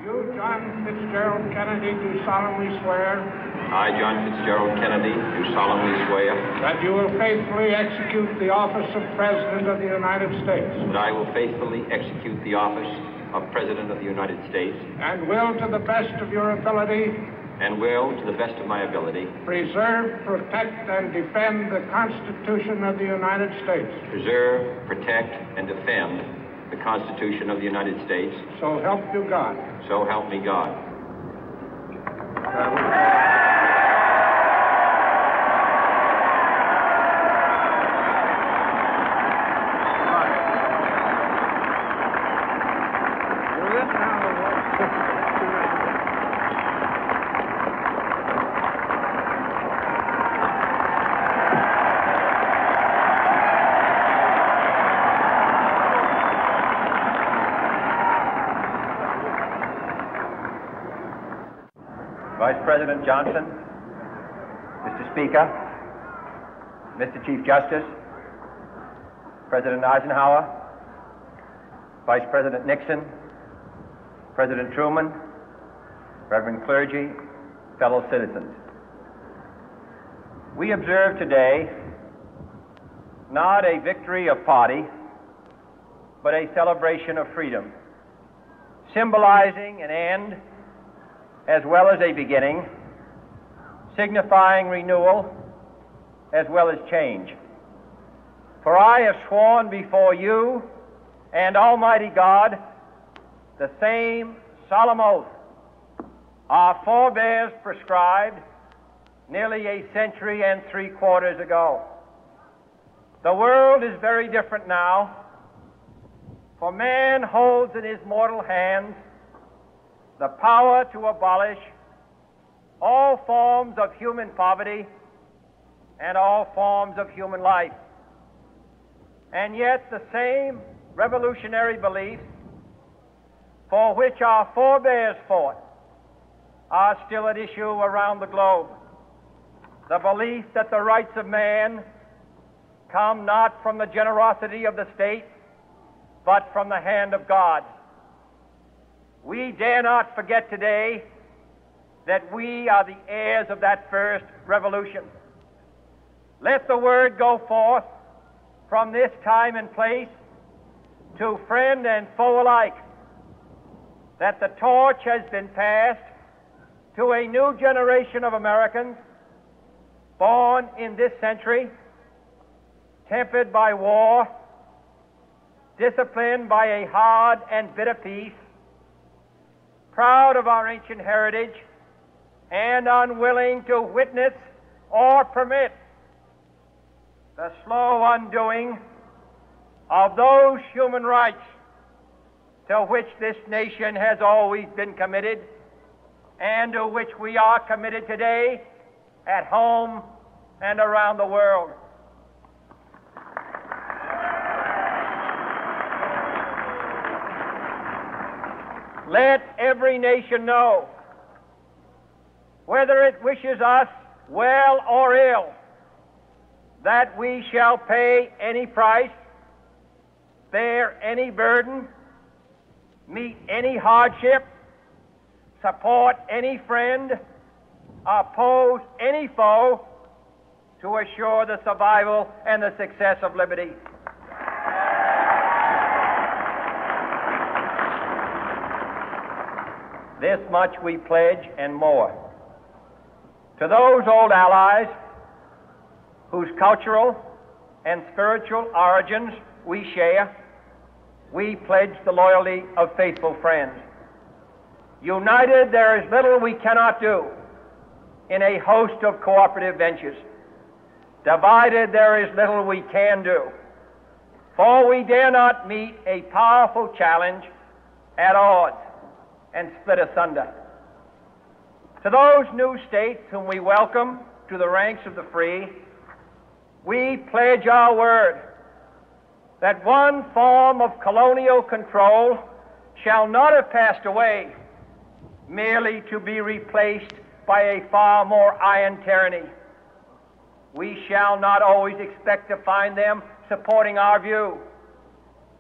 You, John Fitzgerald Kennedy, do solemnly swear. I, John Fitzgerald Kennedy, do solemnly swear. That you will faithfully execute the office of President of the United States. That I will faithfully execute the office of President of the United States. And will, to the best of your ability. And will, to the best of my ability. Preserve, protect, and defend the Constitution of the United States. Preserve, protect, and defend the Constitution of the United States. So help you God. So help me God. Vice President Johnson, Mr. Speaker, Mr. Chief Justice, President Eisenhower, Vice President Nixon, President Truman, Reverend clergy, fellow citizens. We observe today not a victory of party, but a celebration of freedom, symbolizing an end as well as a beginning, signifying renewal as well as change. For I have sworn before you and Almighty God the same solemn oath our forebears prescribed nearly a century and 3/4 ago. The world is very different now, for man holds in his mortal hands the power to abolish all forms of human poverty and all forms of human life. And yet the same revolutionary beliefs for which our forebears fought are still at issue around the globe. The belief that the rights of man come not from the generosity of the state, but from the hand of God. We dare not forget today that we are the heirs of that first revolution. Let the word go forth from this time and place to friend and foe alike that the torch has been passed to a new generation of Americans born in this century, tempered by war, disciplined by a hard and bitter peace, proud of our ancient heritage, and unwilling to witness or permit the slow undoing of those human rights to which this nation has always been committed and to which we are committed today at home and around the world. Let every nation know, whether it wishes us well or ill, that we shall pay any price, bear any burden, meet any hardship, support any friend, oppose any foe to assure the survival and the success of liberty. This much we pledge and more. To those old allies whose cultural and spiritual origins we share, we pledge the loyalty of faithful friends. United, there is little we cannot do in a host of cooperative ventures. Divided, there is little we can do, for we dare not meet a powerful challenge at odds and split asunder. To those new states whom we welcome to the ranks of the free, we pledge our word that one form of colonial control shall not have passed away merely to be replaced by a far more iron tyranny. We shall not always expect to find them supporting our view,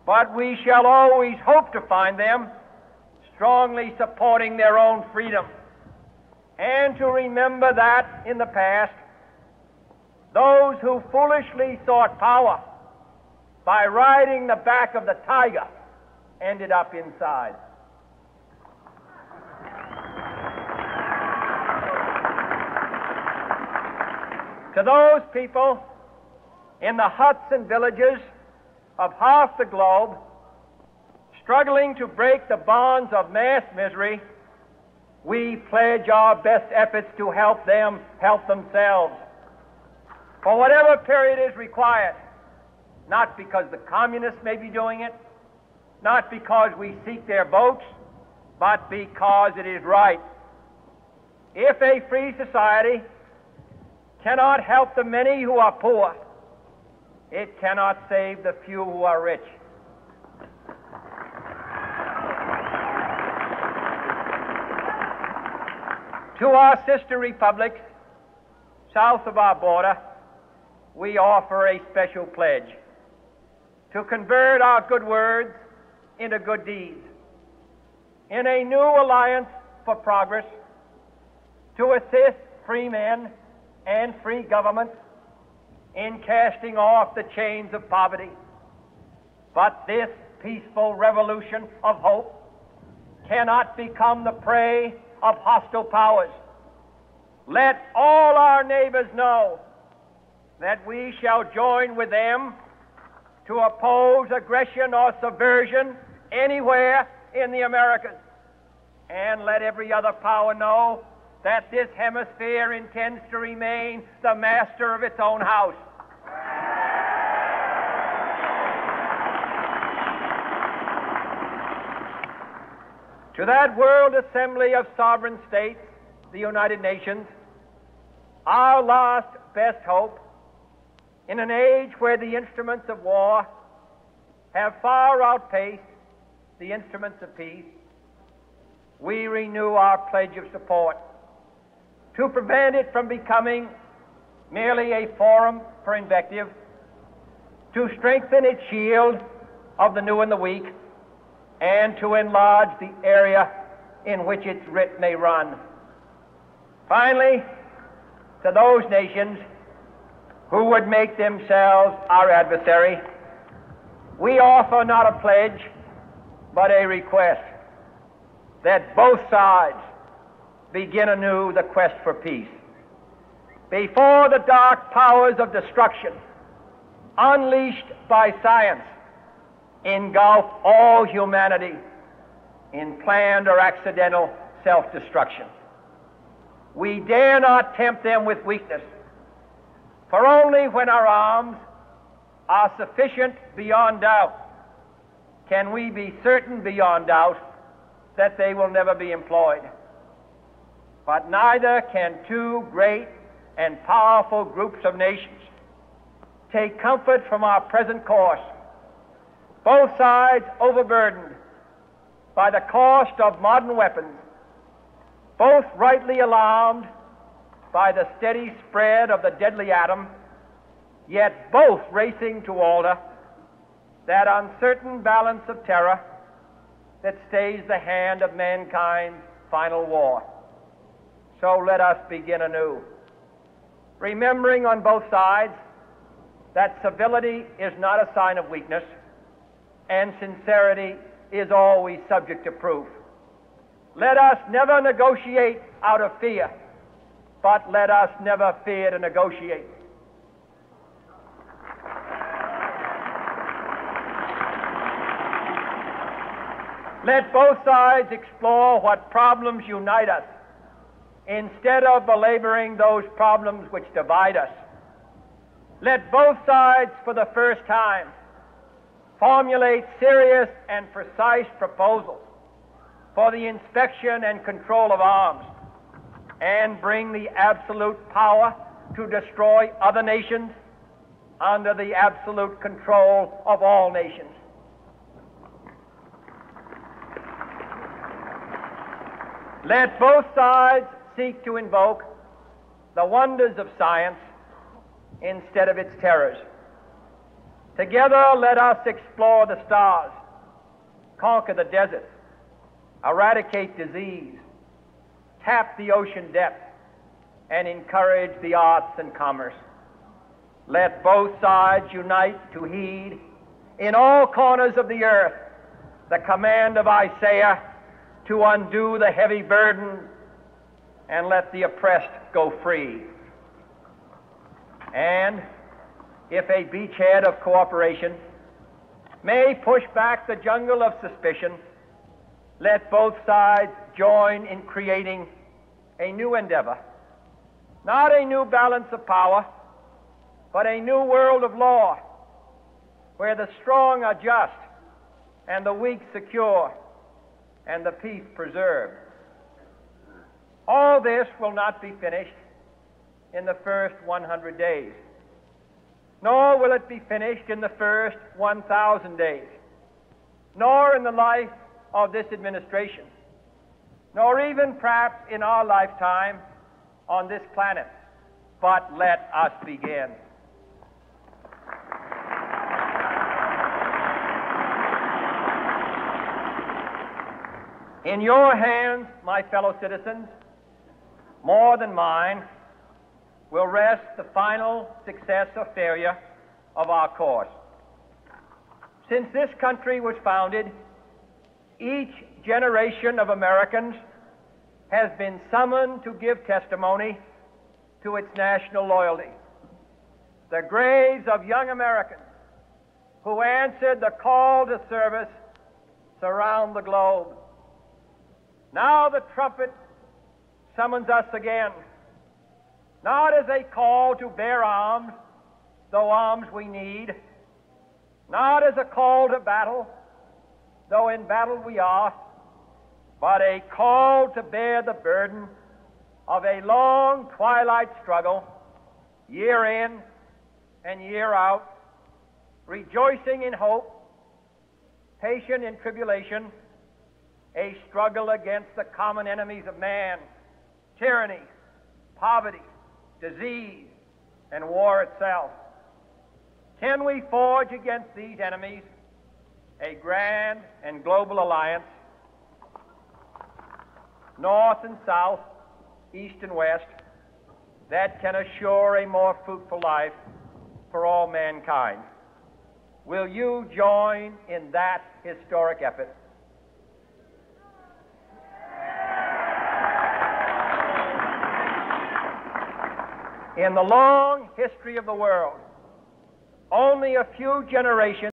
but we shall always hope to find them strongly supporting their own freedom, and to remember that in the past, those who foolishly sought power by riding the back of the tiger ended up inside. To those people in the huts and villages of half the globe struggling to break the bonds of mass misery, we pledge our best efforts to help them help themselves for whatever period is required, not because the communists may be doing it, not because we seek their votes, but because it is right. If a free society cannot help the many who are poor, it cannot save the few who are rich. To our sister republics south of our border, we offer a special pledge to convert our good words into good deeds, in a new alliance for progress, to assist free men and free governments in casting off the chains of poverty. But this peaceful revolution of hope cannot become the prey of hostile powers. Let all our neighbors know that we shall join with them to oppose aggression or subversion anywhere in the Americas. And let every other power know that this hemisphere intends to remain the master of its own house. To that world assembly of sovereign states, the United Nations, our last best hope, in an age where the instruments of war have far outpaced the instruments of peace, we renew our pledge of support to prevent it from becoming merely a forum for invective, to strengthen its shield of the new and the weak, and to enlarge the area in which its writ may run. Finally, to those nations who would make themselves our adversary, we offer not a pledge, but a request that both sides begin anew the quest for peace. Before the dark powers of destruction, unleashed by science, engulf all humanity in planned or accidental self-destruction, we dare not tempt them with weakness, for only when our arms are sufficient beyond doubt can we be certain beyond doubt that they will never be employed. But neither can two great and powerful groups of nations take comfort from our present course, both sides overburdened by the cost of modern weapons, both rightly alarmed by the steady spread of the deadly atom, yet both racing to alter that uncertain balance of terror that stays the hand of mankind's final war. So let us begin anew, remembering on both sides that civility is not a sign of weakness, and sincerity is always subject to proof. Let us never negotiate out of fear, but let us never fear to negotiate. Let both sides explore what problems unite us, instead of belaboring those problems which divide us. Let both sides, for the first time, formulate serious and precise proposals for the inspection and control of arms, and bring the absolute power to destroy other nations under the absolute control of all nations. Let both sides seek to invoke the wonders of science instead of its terrors. Together, let us explore the stars, conquer the deserts, eradicate disease, tap the ocean depth, and encourage the arts and commerce. Let both sides unite to heed in all corners of the earth the command of Isaiah to undo the heavy burden and let the oppressed go free. And if a beachhead of cooperation may push back the jungle of suspicion, let both sides join in creating a new endeavor, not a new balance of power, but a new world of law, where the strong are just and the weak secure and the peace preserved. All this will not be finished in the first 100 days, nor will it be finished in the first 1,000 days, nor in the life of this administration, nor even perhaps in our lifetime on this planet. But let us begin. In your hands, my fellow citizens, more than mine, will rest the final success or failure of our course. Since this country was founded, each generation of Americans has been summoned to give testimony to its national loyalty. The graves of young Americans who answered the call to service surround the globe. Now the trumpet summons us again, not as a call to bear arms, though arms we need, not as a call to battle, though in battle we are, but a call to bear the burden of a long twilight struggle, year in and year out, rejoicing in hope, patient in tribulation, a struggle against the common enemies of man, tyranny, poverty, disease, and war itself. Can we forge against these enemies a grand and global alliance, north and south, east and west, that can assure a more fruitful life for all mankind? Will you join in that historic effort? In the long history of the world, only a few generations